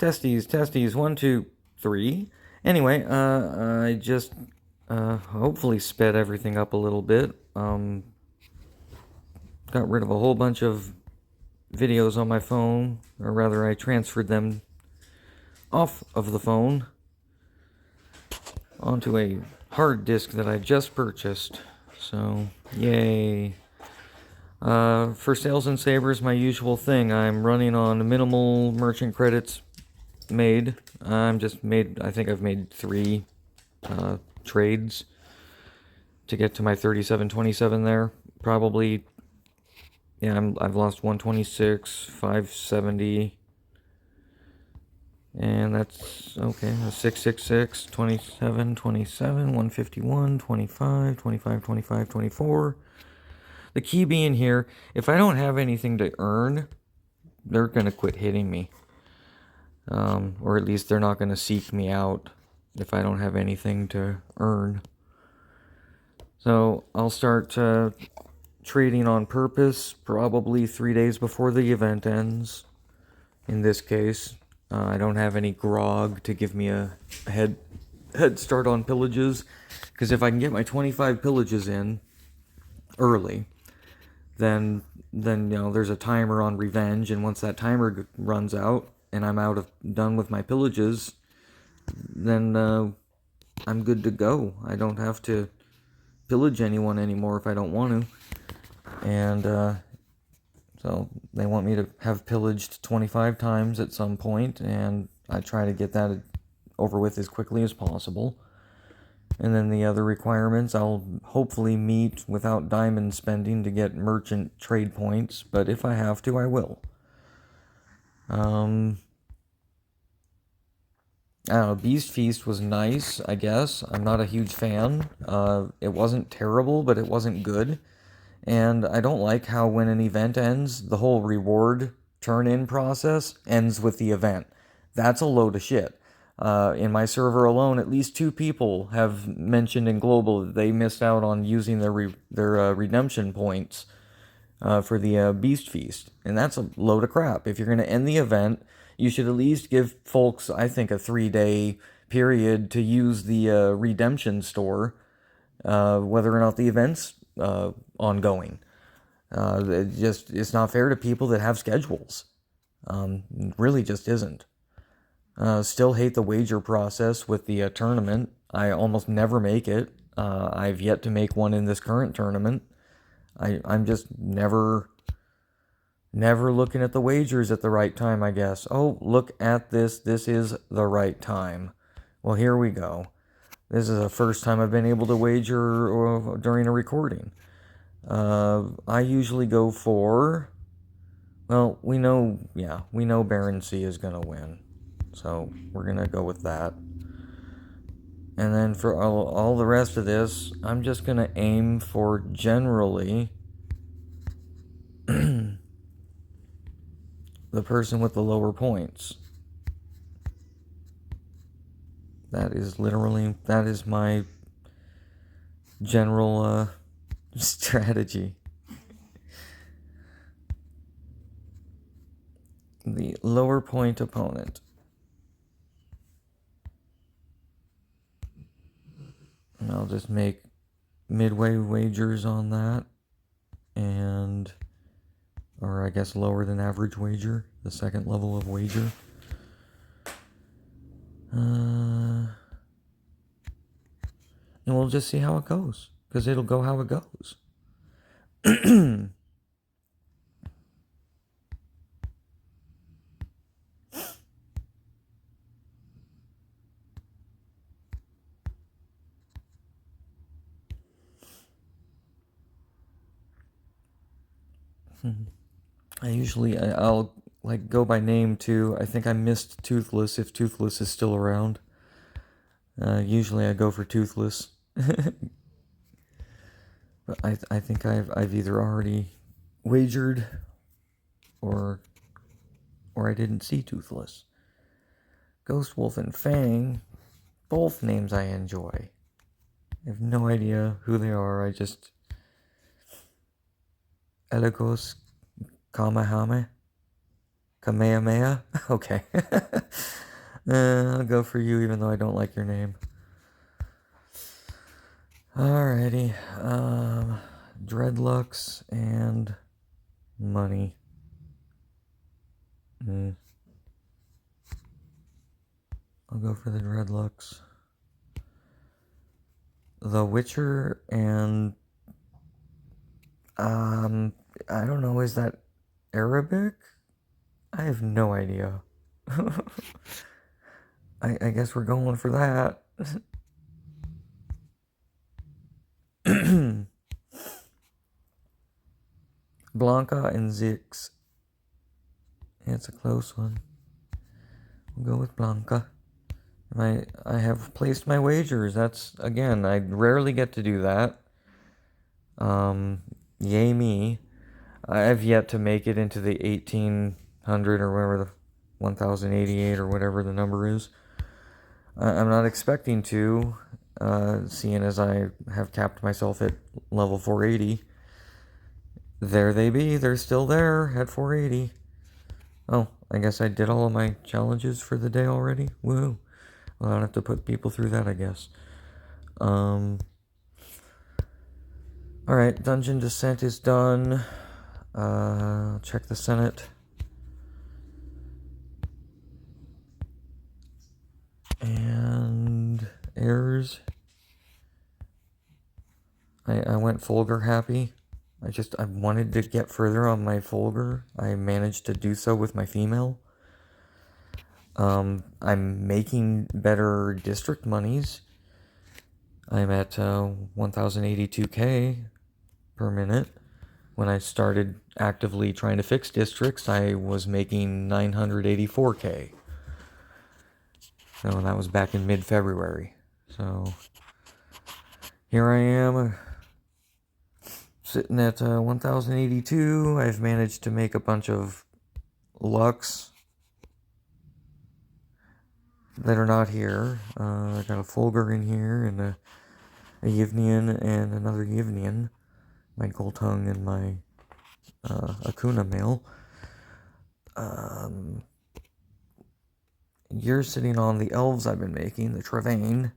Testes, 1, 2, 3. Anyway, I just hopefully sped everything up a little bit. Got rid of a whole bunch of videos on my phone, or rather, I transferred them off of the phone onto a hard disk that I just purchased. So, yay. For Sales and Sabers, my usual thing. I'm running on minimal merchant credits made. I think I've made 3 trades to get to my 37.27 there. Probably, yeah, I've lost 126, 570, and that's okay. 666, 27, 27, 151, 25, 25, 25, 24. The key being here, if I don't have anything to earn, they're going to quit hitting me. Or at least they're not going to seek me out if I don't have anything to earn. So I'll start trading on purpose probably 3 days before the event ends. In this case, I don't have any grog to give me a head start on pillages. Because if I can get my 25 pillages in early, then there's a timer on revenge, and once that timer runs out and I'm done with my pillages, then I'm good to go. I don't have to pillage anyone anymore if I don't want to. And so they want me to have pillaged 25 times at some point, and I try to get that over with as quickly as possible. And then the other requirements I'll hopefully meet without diamond spending to get merchant trade points, but if I have to, I will. I don't know, Beast Feast was nice, I guess. I'm not a huge fan. It wasn't terrible, but it wasn't good. And I don't like how when an event ends, the whole reward turn-in process ends with the event. That's a load of shit. In my server alone, at least 2 people have mentioned in global that they missed out on using their redemption points for the Beast Feast. And that's a load of crap. If you're going to end the event, you should at least give folks, I think, a 3-day period to use the redemption store, whether or not the event's ongoing. It's not fair to people that have schedules. It really just isn't. Still hate the wager process with the tournament. I almost never make it. I've yet to make one in this current tournament. I'm just never looking at the wagers at the right time, I guess. Oh, look at this. This is the right time. Well, here we go. This is the first time I've been able to wager during a recording. I usually go for... Well, we know Baron C is going to win. So we're going to go with that. And then for all the rest of this, I'm just going to aim for generally the person with the lower points. That is my general strategy. The lower point opponent. And I'll just make midway wagers on that, or I guess lower than average wager, the second level of wager. And we'll just see how it goes, because it'll go how it goes. I'll like go by name too. I think I missed Toothless, if Toothless is still around. Usually I go for Toothless. But I think I've either already wagered or I didn't see Toothless. Ghost Wolf and Fang, both names I enjoy. I have no idea who they are. I just... Elegos Kamahame. Kamehameha? Okay. I'll go for you even though I don't like your name. Alrighty. Dreadlocks and money. I'll go for the dreadlocks. The Witcher and I don't know, is that Arabic? I have no idea. I guess we're going for that. Blanca and Zix. It's a close one. We'll go with Blanca. I have placed my wagers. That's, again, I rarely get to do that. Yay me. I have yet to make it into the 1800 or whatever, the 1088 or whatever the number is. I'm not expecting to, seeing as I have capped myself at level 480. There they be. They're still there at 480. Oh, I guess I did all of my challenges for the day already. Woo. Well, I don't have to put people through that, I guess. Alright, Dungeon Descent is done. Check the Senate. And errors. I went Fulgur happy. I wanted to get further on my Fulgur. I managed to do so with my female. I'm making better district monies. I'm at 1082k per minute. When I started actively trying to fix districts, I was making 984k. So that was back in mid-February. So here I am, sitting at 1082. I've managed to make a bunch of Lux that are not here. I got a Fulgur in here, and a Yivnian, and another Yivnian. My Goltung and my Akuna male. You're sitting on the elves I've been making, the Travaine,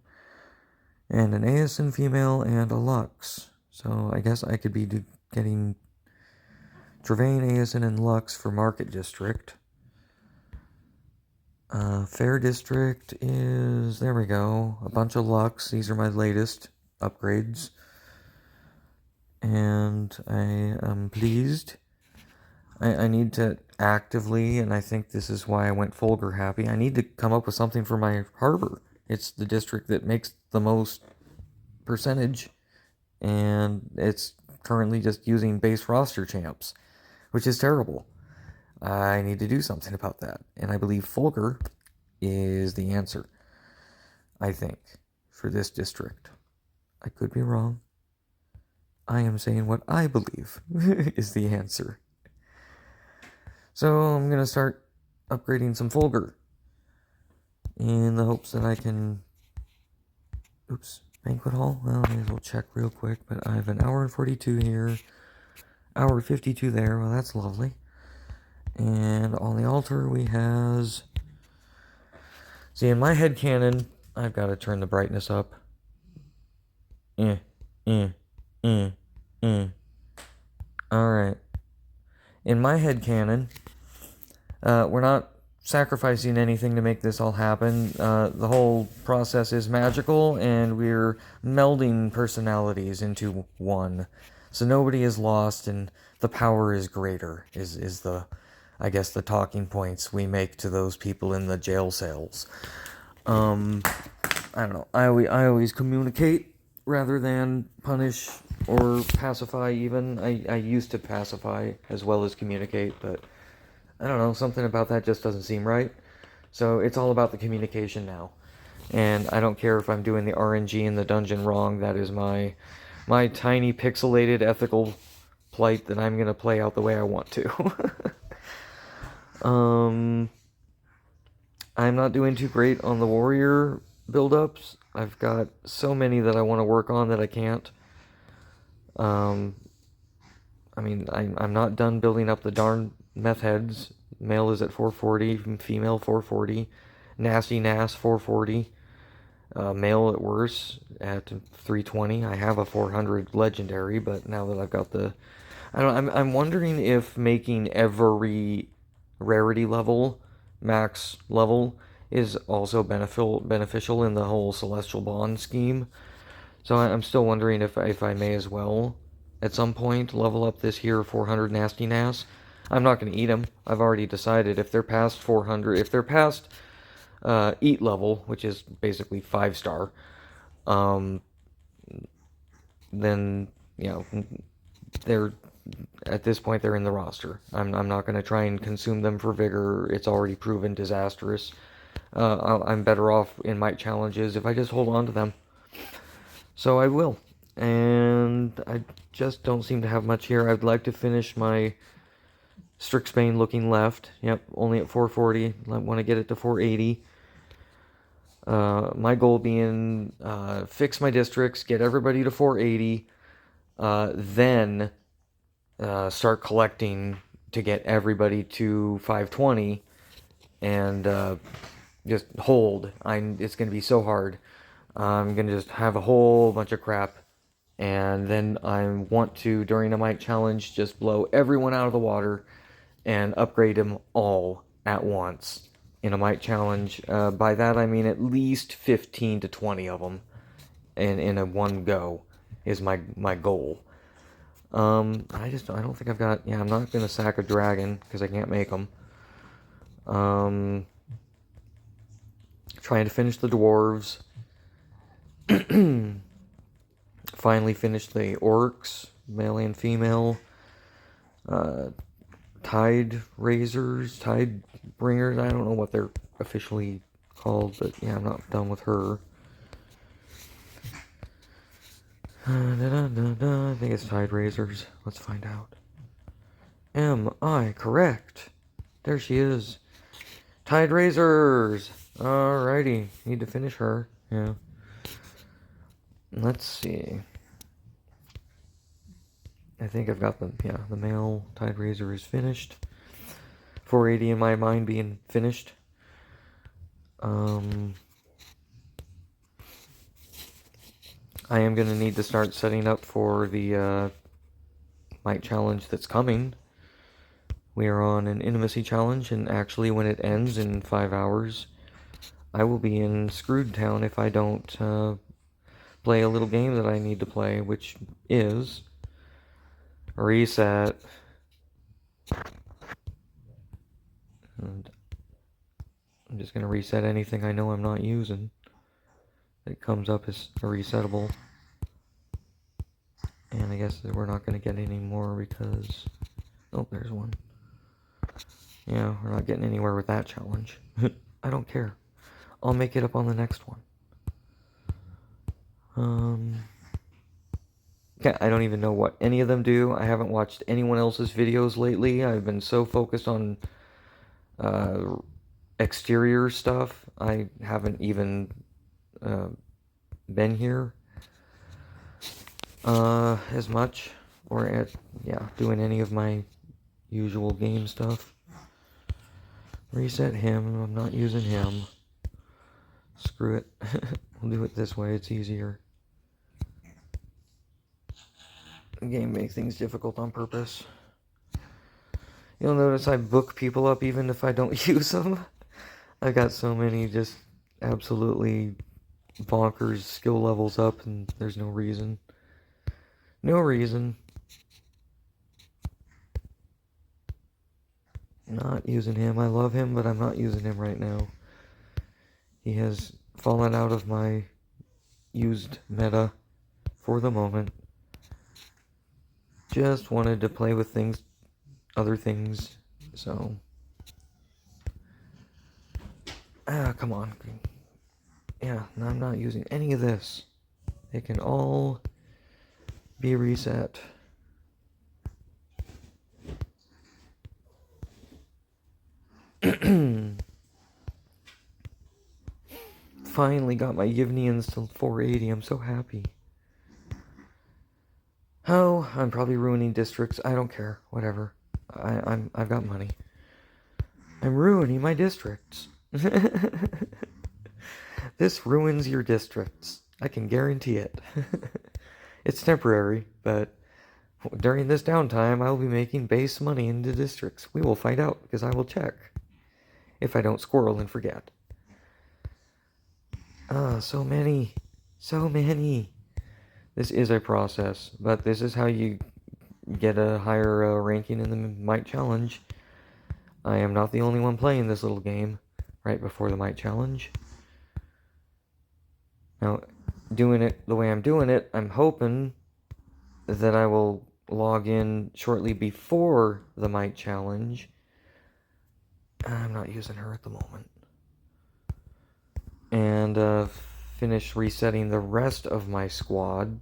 and an Aeson female and a Lux. So I guess I could be getting Travaine, Aeson, and Lux for Market District. Fair District is, there we go, a bunch of Lux. These are my latest upgrades. And I am pleased. I need to actively, and I think this is why I went Fulgur happy, I need to come up with something for my harbor. It's the district that makes the most percentage, and it's currently just using base roster champs, which is terrible. I need to do something about that, and I believe Fulgur is the answer, I think, for this district. I could be wrong. I am saying what I believe is the answer. So I'm going to start upgrading some Fulgur in the hopes that I can... Oops, Banquet Hall? Well, I may as well check real quick, but I have an hour and 42 here, hour 52 there. Well, that's lovely. And on the altar we has... See, in my headcanon, I've got to turn the brightness up. Alright. In my headcanon, we're not sacrificing anything to make this all happen. The whole process is magical, and we're melding personalities into one. So nobody is lost, and the power is greater, is the, I guess, the talking points we make to those people in the jail cells. I don't know. I always communicate rather than punish or pacify even. I used to pacify as well as communicate, but I don't know, something about that just doesn't seem right. So it's all about the communication now. And I don't care if I'm doing the RNG in the dungeon wrong. That is my tiny pixelated ethical plight that I'm going to play out the way I want to. I'm not doing too great on the warrior build-ups. I've got so many that I want to work on that I can't. I mean, I'm not done building up the darn meth heads. Male is at 440, female 440. Nasty Nas 440. Male at worst at 320. I have a 400 legendary, but now that I've got the, I don't. I'm wondering if making every rarity level max level is also beneficial in the whole Celestial Bond scheme. So I'm still wondering if I may as well at some point level up this here 400 Nasty Nas. I'm not going to eat them. I've already decided if they're past 400, if they're past eat level, which is basically 5-star, then they're at this point they're in the roster. I'm not going to try and consume them for vigor. It's already proven disastrous. I'm better off in might challenges if I just hold on to them. So I will. And I just don't seem to have much here. I'd like to finish my Strixbane looking left. Yep, only at 440. I want to get it to 480. My goal being fix my districts, get everybody to 480, then start collecting to get everybody to 520, and just hold. It's going to be so hard. I'm going to just have a whole bunch of crap, and then I want to, during a might challenge, just blow everyone out of the water and upgrade them all at once in a might challenge. By that I mean at least 15 to 20 of them in a one go is my goal. I don't think I've got, I'm not going to sack a dragon because I can't make them. Trying to finish the dwarves. Finally finished the orcs, male and female. Tide Raisers, Tide Bringers, I don't know what they're officially called, but yeah, I'm not done with her. I think it's Tide Raisers. Let's find out. Am I correct? There she is. Tide Raisers! Alrighty, need to finish her. Yeah. Let's see. I think I've got the male Tide Raiser is finished. 480 in my mind being finished. I am going to need to start setting up for the might challenge that's coming. We are on an intimacy challenge, and actually when it ends in 5 hours, I will be in Screwed Town if I don't play a little game that I need to play, which is reset. And I'm just going to reset anything I know I'm not using that comes up as a resettable. And I guess we're not going to get any more because... Oh, there's one. Yeah, we're not getting anywhere with that challenge. I don't care. I'll make it up on the next one. Yeah, I don't even know what any of them do. I haven't watched anyone else's videos lately. I've been so focused on exterior stuff. I haven't even been here as much, or doing any of my usual game stuff. Reset him. I'm not using him. Screw it. We'll do it this way. It's easier. The game makes things difficult on purpose. You'll notice I book people up even if I don't use them. I got so many just absolutely bonkers skill levels up, and there's no reason. No reason. Not using him. I love him, but I'm not using him right now. He has fallen out of my used meta for the moment. Just wanted to play with things, other things, so... come on. Yeah, no, I'm not using any of this. They can all be reset. Finally got my Yivnians to 480. I'm so happy. Oh, I'm probably ruining districts. I don't care. Whatever. I've got money. I'm ruining my districts. This ruins your districts. I can guarantee it. It's temporary, but during this downtime, I will be making base money into districts. We will find out, because I will check. If I don't squirrel and forget. So many. So many. This is a process, but this is how you get a higher ranking in the Might Challenge. I am not the only one playing this little game right before the Might Challenge. Now, doing it the way I'm doing it, I'm hoping that I will log in shortly before the Might Challenge. I'm not using her at the moment. And finish resetting the rest of my squad.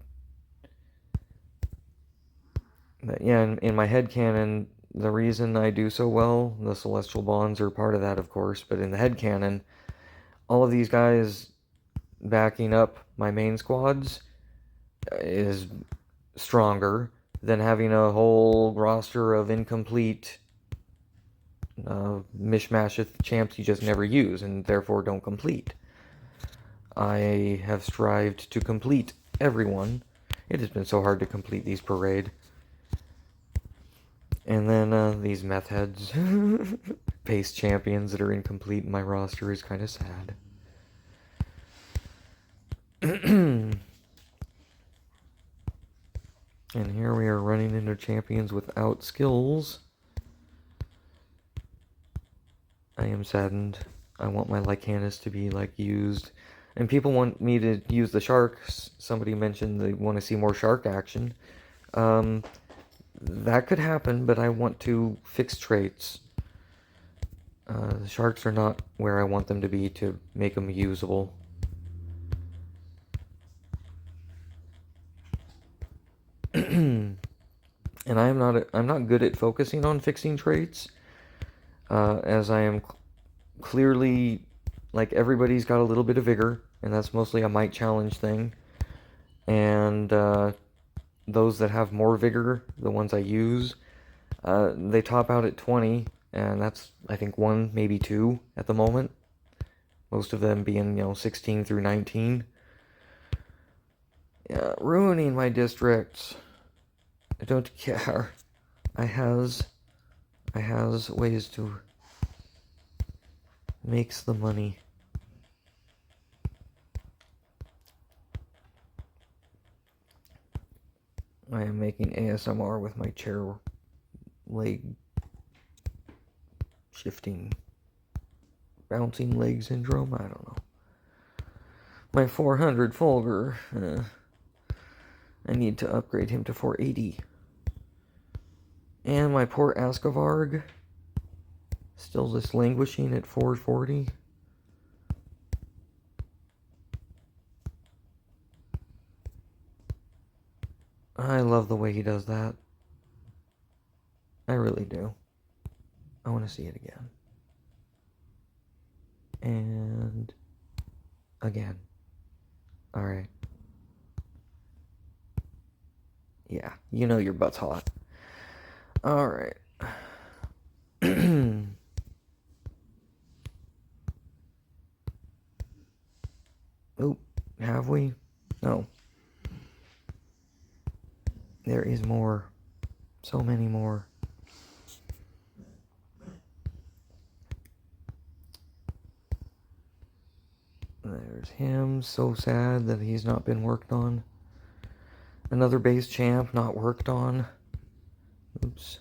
But yeah, in my headcanon, the reason I do so well, the Celestial Bonds are part of that, of course, but in the headcanon, all of these guys backing up my main squads is stronger than having a whole roster of incomplete mishmash of champs you just never use and therefore don't complete. I have strived to complete everyone. It has been so hard to complete these parade. And then these meth heads. Base champions that are incomplete in my roster is kind of sad. And here we are running into champions without skills. I am saddened. I want my Lycanus to be used. And people want me to use the sharks. Somebody mentioned they want to see more shark action. That could happen, but I want to fix traits. The sharks are not where I want them to be to make them usable. And I'm not good at focusing on fixing traits, as I am clearly, everybody's got a little bit of vigor, and that's mostly a might challenge thing. And those that have more vigor, the ones I use, they top out at 20, and that's, I think, 1, maybe 2 at the moment. Most of them being, 16 through 19. Yeah, ruining my districts. I don't care. I has ways to makes the money. I am making ASMR with my chair leg shifting, bouncing leg syndrome. I don't know. My 400 Fulgur. I need to upgrade him to 480. And my poor Askavarg, still just languishing at 440. I love the way he does that. I really do. I want to see it again. And again. Alright. Yeah, you know your butt's hot. Alright. Oh, have we? No. There is more. So many more. There's him. So sad that he's not been worked on. Another base champ not worked on. Oops.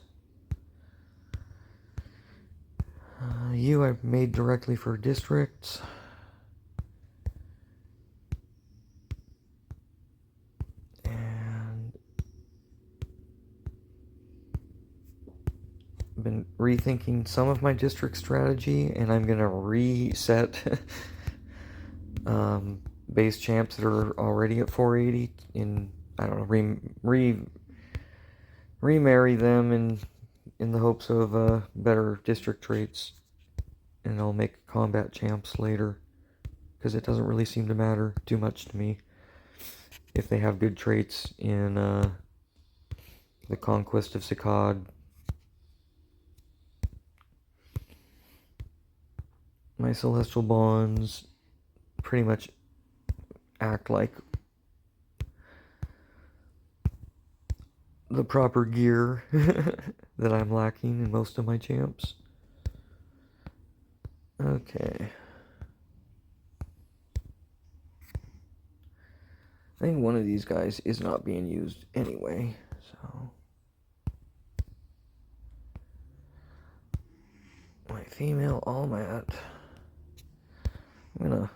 You I've made directly for districts. And I've been rethinking some of my district strategy, and I'm gonna reset base champs that are already at 480 in, I don't know, remarry them in the hopes of better district traits, and I'll make combat champs later, because it doesn't really seem to matter too much to me if they have good traits in the Conquest of Sikad. my celestial bonds pretty much act like the proper gear that I'm lacking in most of my champs. Okay. I think one of these guys is not being used anyway, so... My female Almat. I'm gonna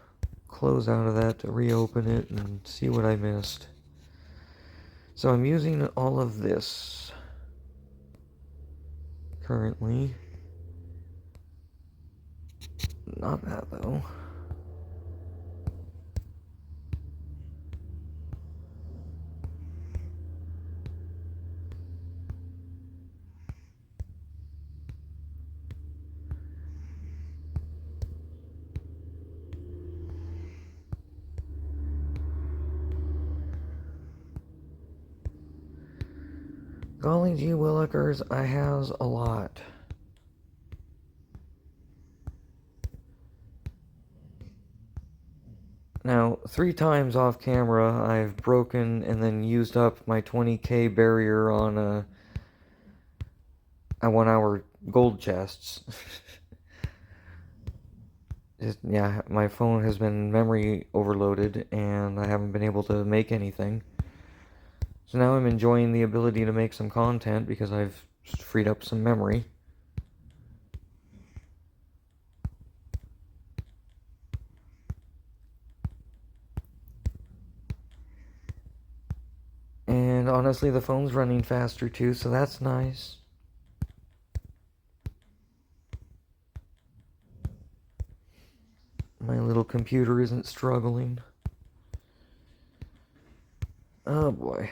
close out of that to reopen it and see what I missed. So I'm using all of this currently. Not that though. Golly gee willikers, I has a lot. Now, 3 times off camera, I've broken and then used up my 20k barrier on a 1 hour gold chests. Yeah, my phone has been memory overloaded and I haven't been able to make anything. So now I'm enjoying the ability to make some content because I've freed up some memory. And honestly, the phone's running faster too, so that's nice. My little computer isn't struggling. Oh boy.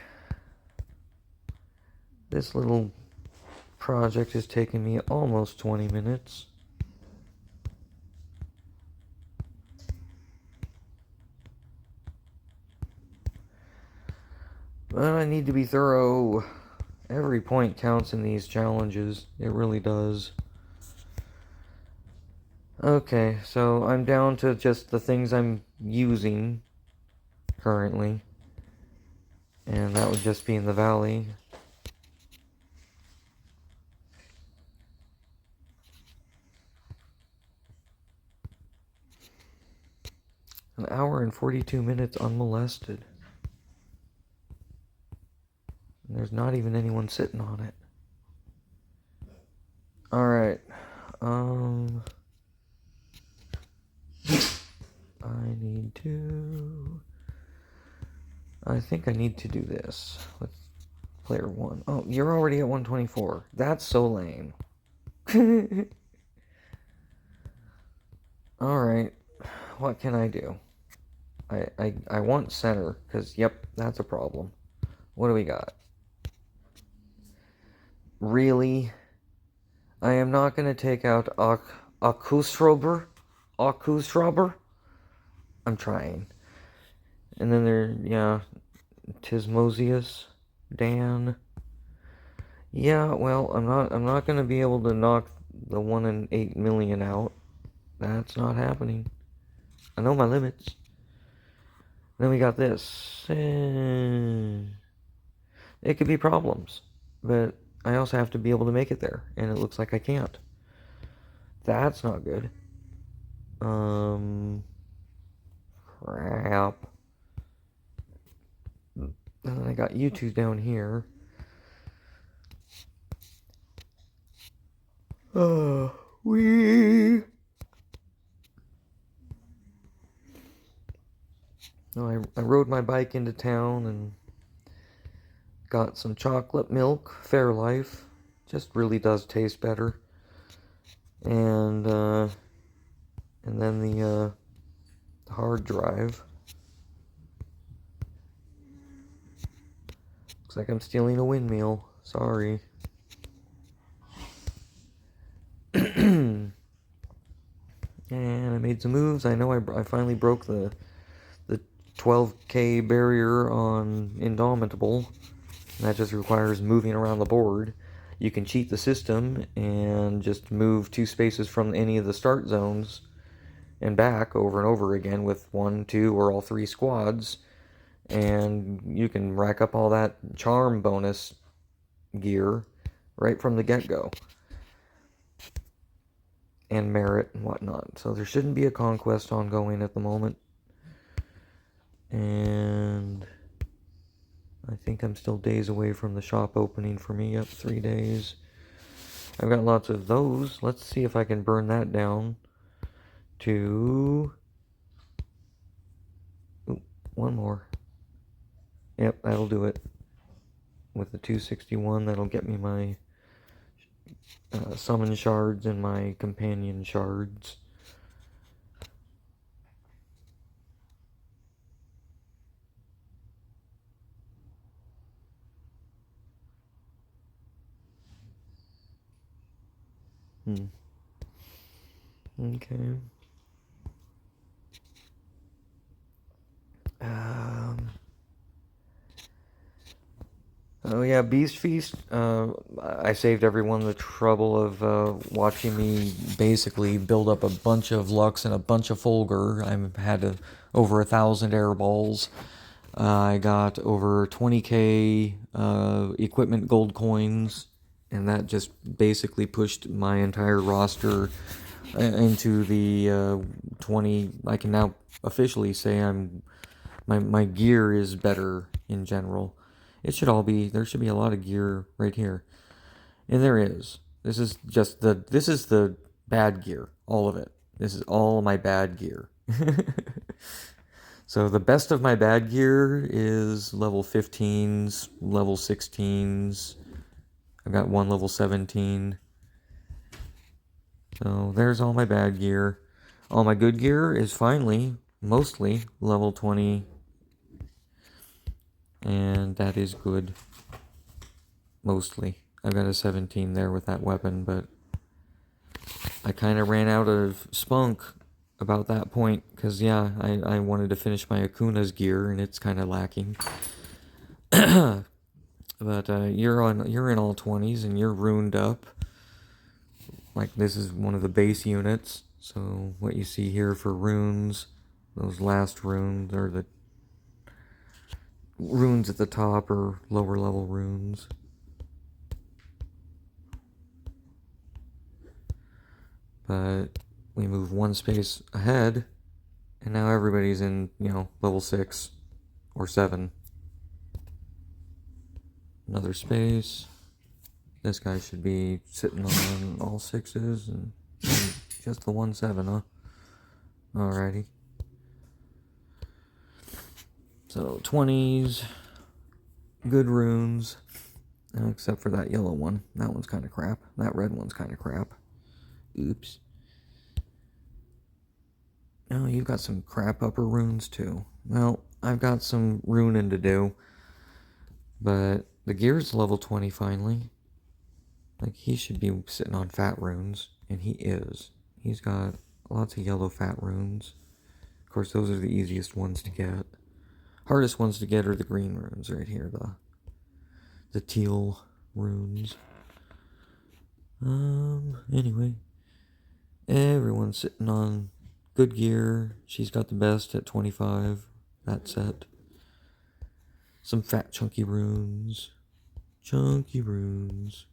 This little project has taken me almost 20 minutes. But I need to be thorough. Every point counts in these challenges. It really does. Okay, so I'm down to just the things I'm using currently. And that would just be in the valley. An hour and 42 minutes unmolested. And there's not even anyone sitting on it. Alright. I think I need to do this. Let's player 1. Oh, you're already at 124. That's so lame. Alright. What can I do? I want center, because, yep, that's a problem. What do we got? Really? I am not going to take out Akustrober? I'm trying. And then there, yeah, Tismosius, Dan. Yeah, well, I'm not going to be able to knock the 1 in 8 million out. That's not happening. I know my limits. Then we got this. It could be problems, but I also have to be able to make it there, and it looks like I can't. That's not good. Crap. And then I got you two down here. I rode my bike into town and got some chocolate milk, Fairlife. Just really does taste better. And then the hard drive. Looks like I'm stealing a windmill. Sorry. And I made some moves. I know I finally broke the 12k barrier on Indomitable. That just requires moving around the board. You can cheat the system and just move 2 spaces from any of the start zones and back over and over again with 1, 2, or all 3 squads, and you can rack up all that charm bonus gear right from the get-go, and merit and whatnot. So there shouldn't be a conquest ongoing at the moment, and I think I'm still days away from the shop opening for me. Yep, 3 days. I've got lots of those. Let's see if I can burn that down to... Ooh, one more. Yep, that'll do it. With the 261, that'll get me my summon shards and my companion shards. Okay. Oh yeah, Beast Feast. I saved everyone the trouble of watching me basically build up a bunch of Lux and a bunch of Fulgur. I've had over 1,000 air balls. I got over 20k equipment gold coins, and that just basically pushed my entire roster into the 20. I can now officially say my gear is better in general. It should all be, there should be a lot of gear right here. And there is. This is the bad gear. All of it. This is all my bad gear. So the best of my bad gear is level 15s, level 16s. I've got one level 17. So there's all my bad gear. All my good gear is finally, mostly, level 20. And that is good. Mostly. I've got a 17 there with that weapon, but I kind of ran out of spunk about that point, because yeah, I wanted to finish my Akuna's gear, and it's kind of lacking. But you're in all 20s, and you're runed up. Like, this is one of the base units, so what you see here for runes, those last runes, are the runes at the top, or lower level runes. But we move one space ahead, and now everybody's in, level 6 or 7. Another space. This guy should be sitting on all 6s, and just the 1-7, huh? Alrighty. So 20s, good runes, except for that yellow one. That one's kind of crap. That red one's kind of crap. Oops. Oh, you've got some crap upper runes too. Well, I've got some runing to do, but the gear's level 20 finally. Like, he should be sitting on fat runes, and he is. He's got lots of yellow fat runes. Of course, those are the easiest ones to get. Hardest ones to get are the green runes right here, the teal runes. Anyway, everyone's sitting on good gear. She's got the best at 25, that set. Some fat chunky runes. Chunky runes.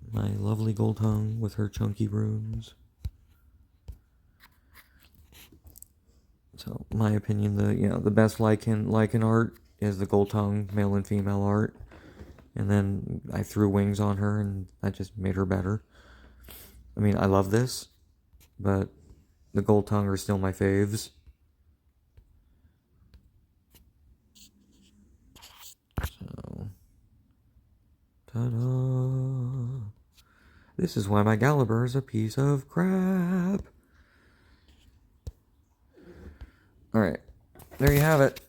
My lovely gold tongue with her chunky runes. So, my opinion, the best lichen art is the gold tongue male and female art. And then I threw wings on her, and that just made her better. I mean, I love this, but the gold tongue are still my faves. So, ta-da! This is why my Gallibur is a piece of crap. Alright, there you have it.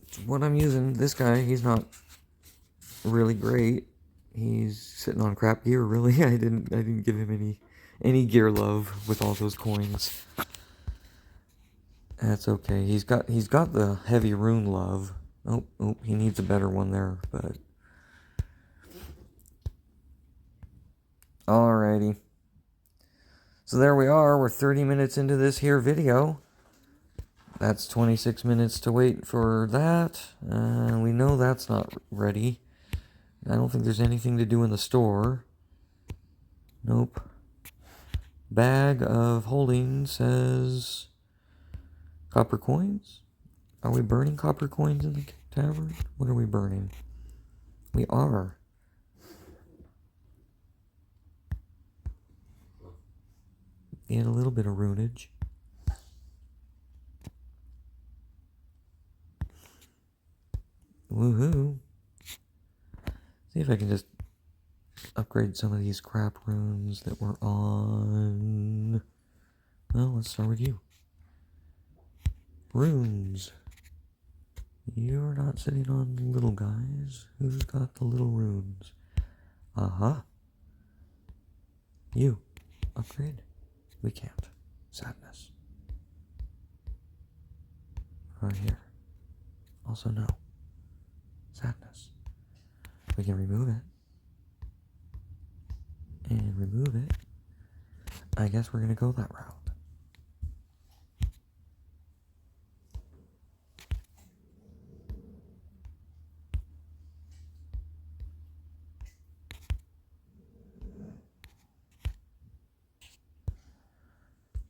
It's what I'm using. This guy, he's not really great. He's sitting on crap gear, really. I didn't give him any gear love with all those coins. That's okay. He's got the heavy rune love. Oh, he needs a better one there, but Alrighty. So there we are. We're 30 minutes into this here video. That's 26 minutes to wait for that. We know that's not ready. I don't think there's anything to do in the store. Nope. Bag of holding says copper coins. Are we burning copper coins in the tavern? What are we burning? We are. And a little bit of runage. Woohoo. See if I can just upgrade some of these crap runes that were on. Well, let's start with you. Runes. You're not sitting on little guys. Who's got the little runes? Aha. You. Upgrade? We can't. Sadness. Right here. Also no. Sadness. We can remove it. And remove it. I guess we're gonna go that route.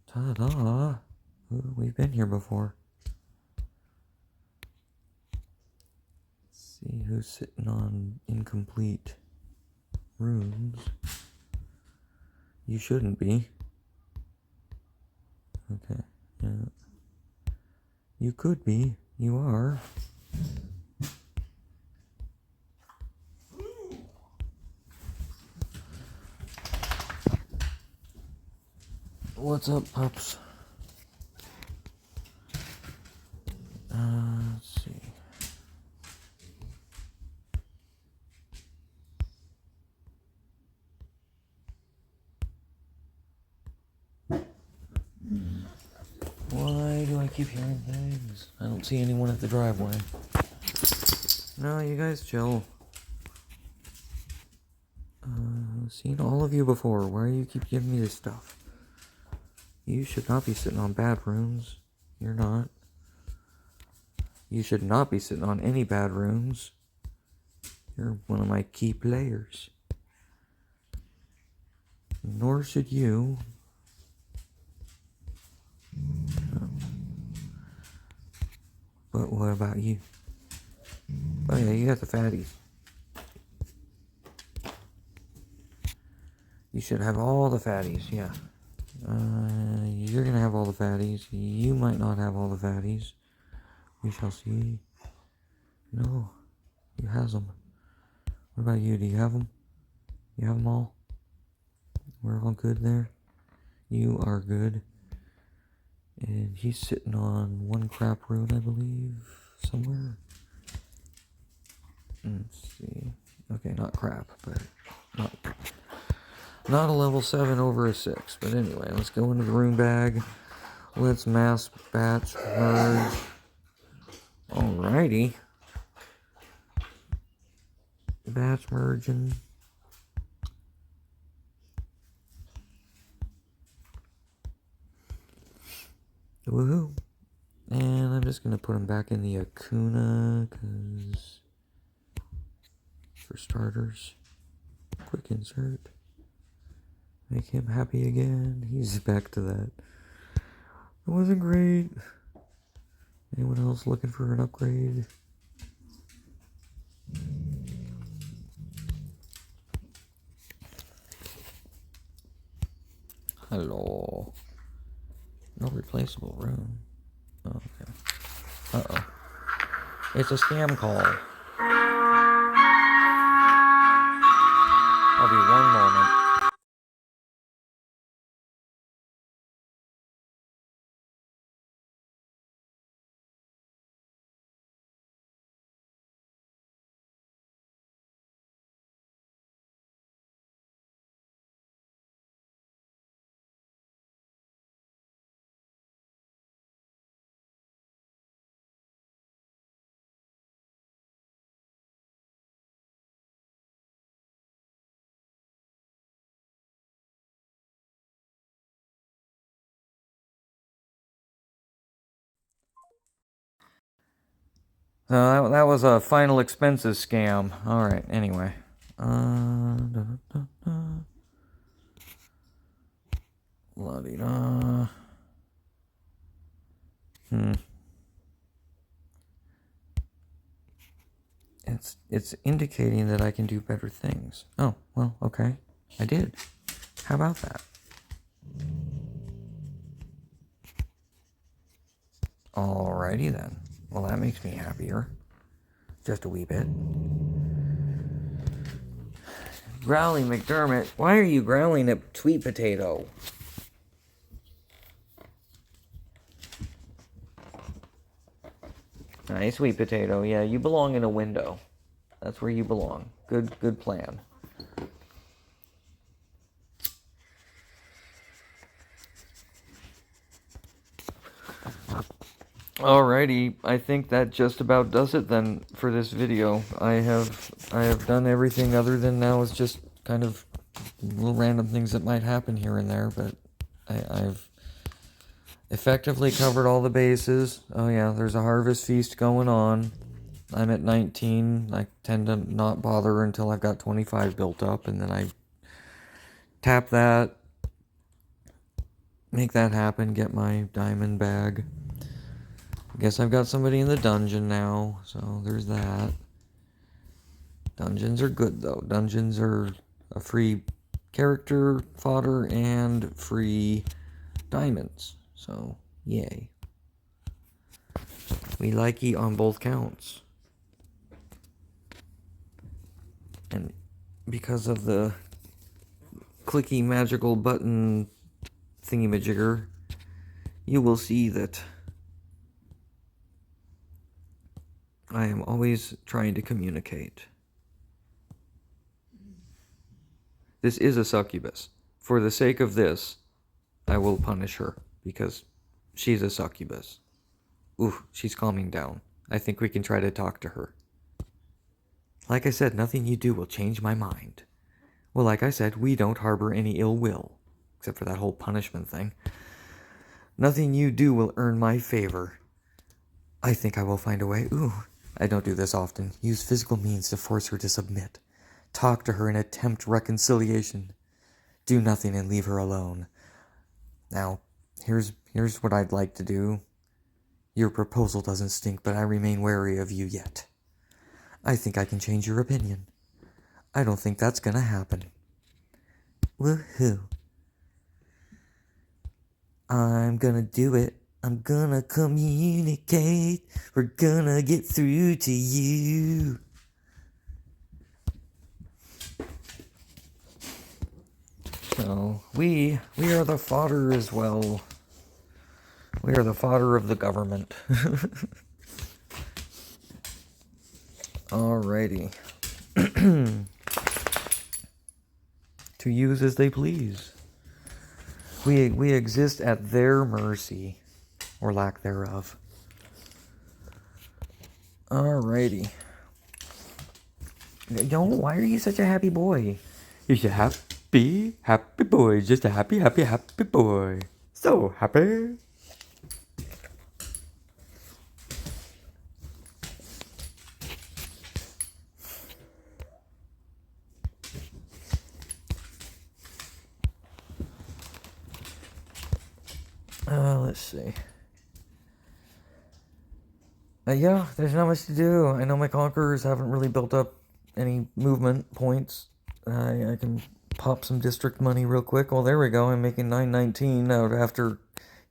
Ta-da! Ooh, we've been here before. Let's see who's sitting on incomplete runes. You shouldn't be. Okay. Yeah. You could be. You are. What's up, pups? Let's see. Why do I keep hearing things? I don't see anyone at the driveway. No, you guys chill. Seen all of you before. Why do you keep giving me this stuff? You should not be sitting on bad runes. You're not. You should not be sitting on any bad runes. You're one of my key players. Nor should you. But what about you? Oh yeah, you got the fatties. You should have all the fatties, yeah. You're gonna have all the fatties. You might not have all the fatties. We shall see. No, he has them. What about you? Do you have them? You have them all? We're all good there? You are good. And he's sitting on one crap rune, I believe, somewhere. Let's see. Okay, not crap, but not a level 7 over a 6. But anyway, let's go into the rune bag. Let's mass batch merge. Alrighty. Batch merging. Woohoo. And I'm just going to put him back in the Akuna, because for starters, quick insert. Make him happy again. He's back to that. It wasn't great. Anyone else looking for an upgrade? Hello. No replaceable room. Oh, okay. Uh-oh. It's a scam call. I'll be one moment. So that was a final expenses scam. Alright, anyway. La-di-da. It's indicating that I can do better things. Oh, well, okay. I did. How about that? Alrighty then. Well, that makes me happier. Just a wee bit. Growling McDermott, why are you growling at Sweet Potato? Nice, Sweet Potato. Yeah, you belong in a window. That's where you belong. Good plan. Alrighty, I think that just about does it then for this video. I have done everything other than now is just kind of little random things that might happen here and there, but I've effectively covered all the bases. Oh yeah, there's a harvest feast going on. I'm at 19. I tend to not bother until I've got 25 built up, and then I tap that, make that happen, get my diamond bag. I guess I've got somebody in the dungeon now, so there's that. Dungeons are good, though. Dungeons are a free character fodder and free diamonds. So, yay. We like it on both counts. And because of the clicky magical button thingy-majigger, you will see that I am always trying to communicate. This is a succubus. For the sake of this, I will punish her, because she's a succubus. Ooh, she's calming down. I think we can try to talk to her. Like I said, nothing you do will change my mind. Well, like I said, we don't harbor any ill will, except for that whole punishment thing. Nothing you do will earn my favor. I think I will find a way. Ooh, I don't do this often. Use physical means to force her to submit. Talk to her and attempt reconciliation. Do nothing and leave her alone. Now, here's what I'd like to do. Your proposal doesn't stink, but I remain wary of you yet. I think I can change your opinion. I don't think that's gonna happen. Woohoo. I'm gonna do it. I'm gonna communicate. We're gonna get through to you. So, we are the fodder as well. We are the fodder of the government. Alrighty. To use as they please. We exist at their mercy, or lack thereof. Alrighty. Yo, why are you such a happy boy? You're a happy boy. Just a happy boy. So happy. Let's see. Yeah, there's not much to do. I know my conquerors haven't really built up any movement points. I can pop some district money real quick. Well, there we go. I'm making 919 out after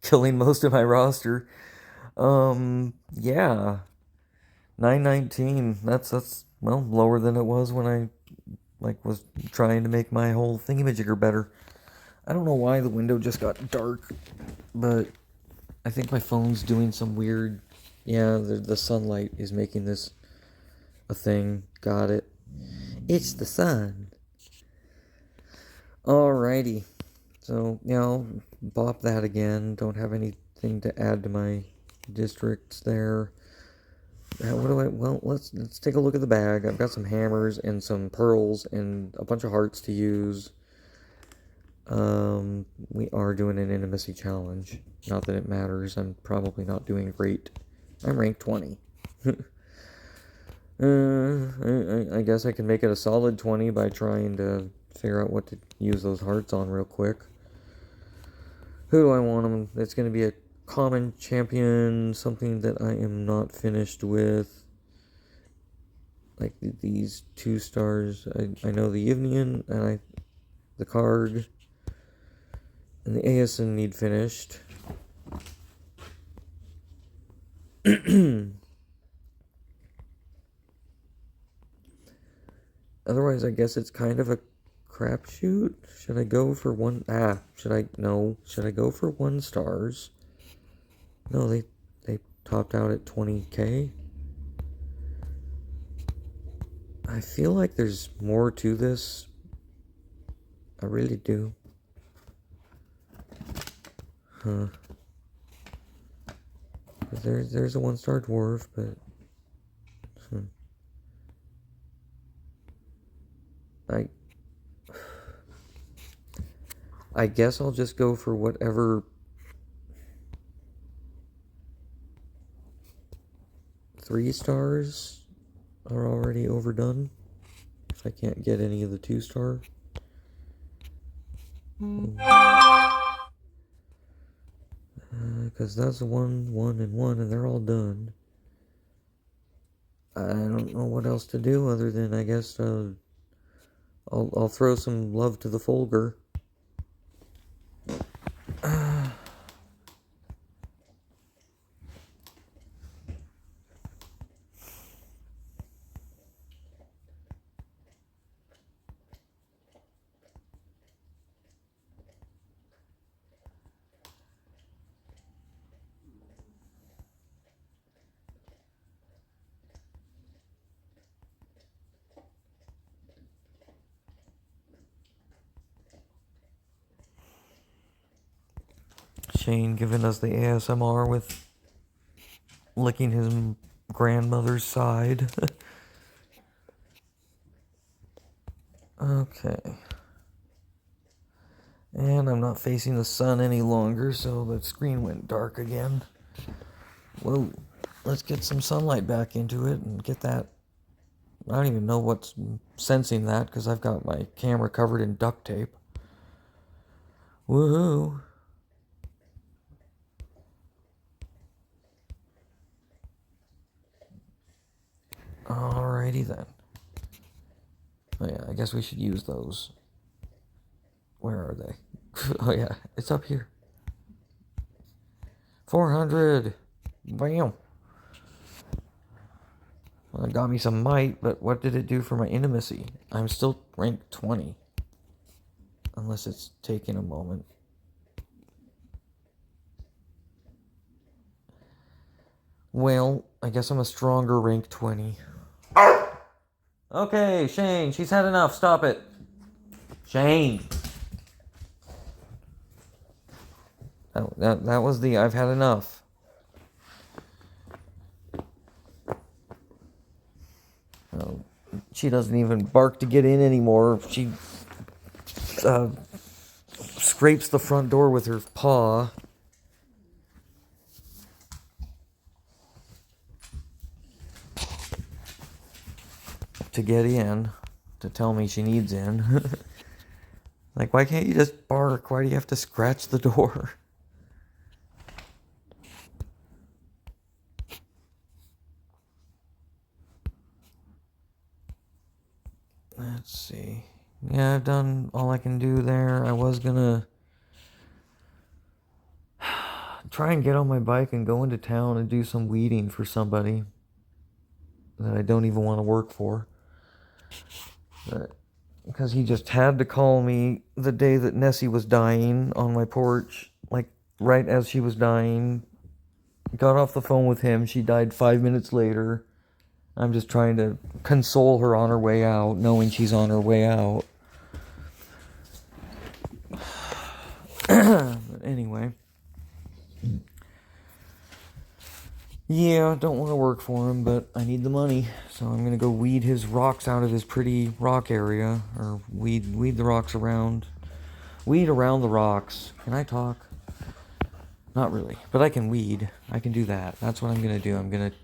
killing most of my roster. Yeah. 919. That's well lower than it was when I was trying to make my whole thingamajigger better. I don't know why the window just got dark, but I think my phone's doing some weird... Yeah, the sunlight is making this a thing. Got it. It's the sun. Alrighty. So, I'll bop that again. Don't have anything to add to my districts there. Well, let's take a look at the bag. I've got some hammers and some pearls and a bunch of hearts to use. We are doing an intimacy challenge. Not that it matters. I'm probably not doing great. I'm rank 20. I guess I can make it a solid 20 by trying to figure out what to use those hearts on real quick. Who do I want them? It's going to be a common champion, something that I am not finished with. Like these 2 stars. I know the Yvnian and the card and the ASN need finished. Otherwise, I guess it's kind of a crapshoot. Should I go for one? Should I? No. Should I go for 1 stars? No, they topped out at 20k. I feel like there's more to this. I really do. Huh. There's a 1-star dwarf, but I guess I'll just go for whatever 3 stars are already overdone. If I can't get any of the 2-star. Because that's 1, 1, and 1, and they're all done. I don't know what else to do other than, I guess, I'll throw some love to the Folger. Shane giving us the ASMR with licking his grandmother's side. Okay. And I'm not facing the sun any longer, so the screen went dark again. Whoa. Let's get some sunlight back into it and get that. I don't even know what's sensing that because I've got my camera covered in duct tape. Woohoo. Alrighty then. Oh yeah, I guess we should use those. Where are they? Oh yeah, it's up here. 400. Bam. Well, it got me some might, but what did it do for my intimacy? I'm still ranked 20. Unless it's taking a moment. Well, I guess I'm a stronger rank 20. Okay, Shane, she's had enough. Stop it. Shane. Oh, that was the I've had enough. Oh, she doesn't even bark to get in anymore. She scrapes the front door with her paw. To get in, to tell me she needs in. Like, why can't you just bark? Why do you have to scratch the door? Let's see. Yeah, I've done all I can do there. I was gonna try and get on my bike and go into town and do some weeding for somebody that I don't even want to work for. But because he just had to call me the day that Nessie was dying on my porch, like right as she was dying. Got off the phone with him. She died 5 minutes later. I'm just trying to console her on her way out, knowing she's on her way out. But anyway. Yeah, don't want to work for him, but I need the money. So I'm going to go weed his rocks out of his pretty rock area. Or weed the rocks around. Weed around the rocks. Can I talk? Not really. But I can weed. I can do that. That's what I'm going to do. I'm going to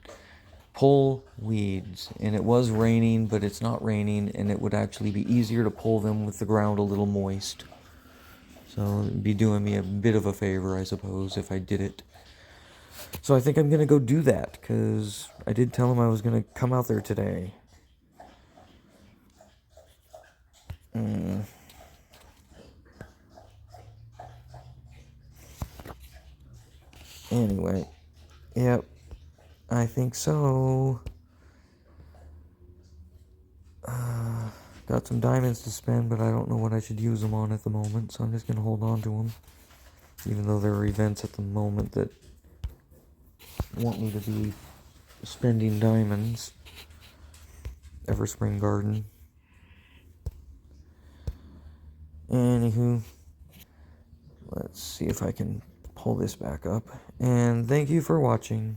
pull weeds. And it was raining, but it's not raining, and it would actually be easier to pull them with the ground a little moist. So it'd be doing me a bit of a favor, I suppose, if I did it. So I think I'm going to go do that, because I did tell him I was going to come out there today. Anyway, yep, I think so. Got some diamonds to spend, but I don't know what I should use them on at the moment, so I'm just going to hold on to them. Even though there are events at the moment that want me to be spending diamonds. Everspring Garden. Anywho, let's see if I can pull this back up. And thank you for watching.